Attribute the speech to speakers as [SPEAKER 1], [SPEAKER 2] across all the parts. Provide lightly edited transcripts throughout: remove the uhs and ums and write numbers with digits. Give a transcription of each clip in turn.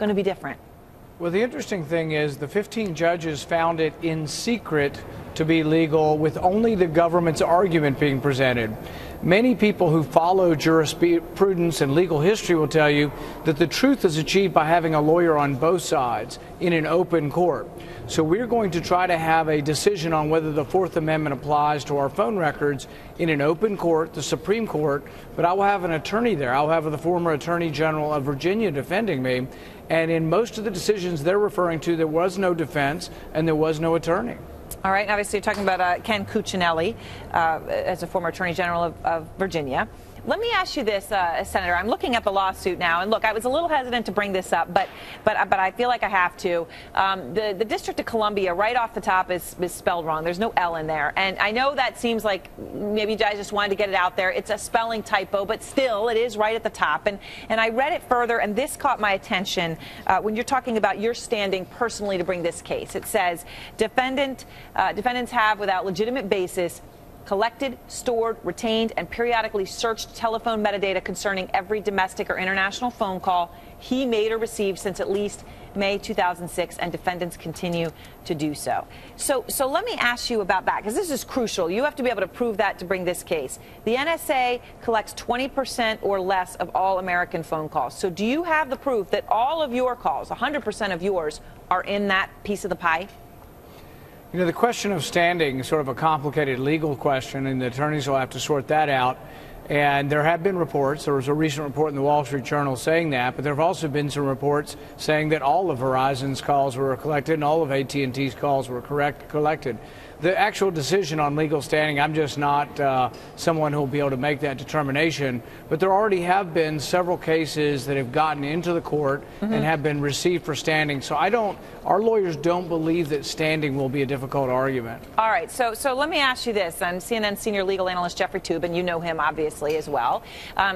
[SPEAKER 1] going to be different?
[SPEAKER 2] Well, the interesting thing is the 15 judges found it in secret to be legal with only the government's argument being presented. Many people who follow jurisprudence and legal history will tell you that the truth is achieved by having a lawyer on both sides in an open court. So we're going to try to have a decision on whether the Fourth Amendment applies to our phone records in an open court, the Supreme Court, but I will have an attorney there. I'll have the former Attorney General of Virginia defending me. And in most of the decisions they're referring to, there was no defense and there was no attorney.
[SPEAKER 1] All right. Obviously, you're talking about Ken Cuccinelli as a former Attorney General of Virginia. Let me ask you this, Senator. I'm looking at the lawsuit now, and look, I was a little hesitant to bring this up, but I feel like I have to. The District of Columbia, right off the top, is spelled wrong. There's no L in there, and I know that seems like maybe you guys just wanted to get it out there. It's a spelling typo, but still, it is right at the top. And I read it further, and this caught my attention when you're talking about your standing personally to bring this case. It says defendants have, without legitimate basis, collected, stored, retained, and periodically searched telephone metadata concerning every domestic or international phone call he made or received since at least May 2006, and defendants continue to do so. So let me ask you about that, because this is crucial. You have to be able to prove that to bring this case. The NSA collects 20% or less of all American phone calls. So do you have the proof that all of your calls, 100% of yours, are in that piece of the pie?
[SPEAKER 2] You know, the question of standing is sort of a complicated legal question, and the attorneys will have to sort that out. And there have been reports. There was a recent report in the Wall Street Journal saying that, but there have also been some reports saying that all of Verizon's calls were collected and all of AT&T's calls were collected. The actual decision on legal standing, I'm just not someone who will be able to make that determination. But there already have been several cases that have gotten into the court and have been received for standing. So our lawyers don't believe that standing will be a difficult argument.
[SPEAKER 1] All right. So let me ask you this. I'm CNN senior legal analyst Jeffrey Toobin. You know him, obviously, as well.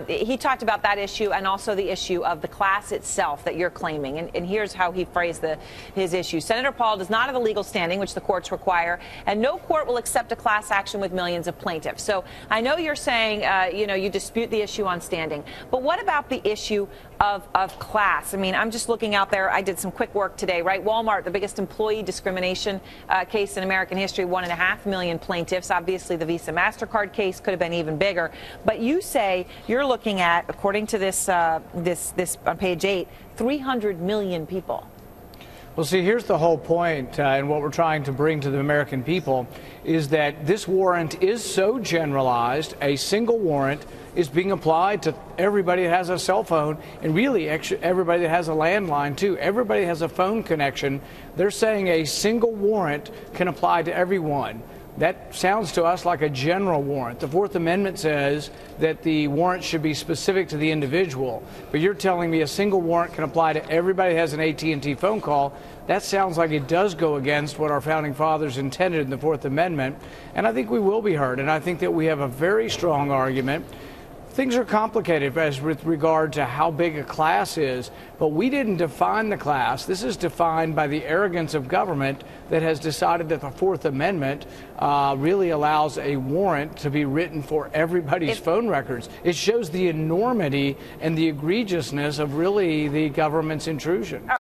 [SPEAKER 1] He talked about that issue and also the issue of the class itself that you're claiming. And here's how he phrased his issue. Senator Paul does not have the legal standing, which the courts require, and no court will accept a class action with millions of plaintiffs. So I know you're saying, you dispute the issue on standing. But what about the issue of class? I mean, I'm just looking out there. I did some quick work today, right? Walmart, the biggest employee discrimination case in American history, 1.5 million plaintiffs. Obviously, the Visa MasterCard case could have been even bigger. But you say you're looking at, according to this on page 8, 300 million people.
[SPEAKER 2] Well, see, here's the whole point, and what we're trying to bring to the American people is that this warrant is so generalized, a single warrant is being applied to everybody that has a cell phone, and really everybody that has a landline, too. Everybody that has a phone connection. They're saying a single warrant can apply to everyone. That sounds to us like a general warrant. The Fourth Amendment says that the warrant should be specific to the individual. But you're telling me a single warrant can apply to everybody that has an AT&T phone call. That sounds like it does go against what our founding fathers intended in the Fourth Amendment. And I think we will be heard. And I think that we have a very strong argument. Things are complicated as with regard to how big a class is, but we didn't define the class. This is defined by the arrogance of government that has decided that the Fourth Amendment really allows a warrant to be written for everybody's phone records. It shows the enormity and the egregiousness of really the government's intrusion.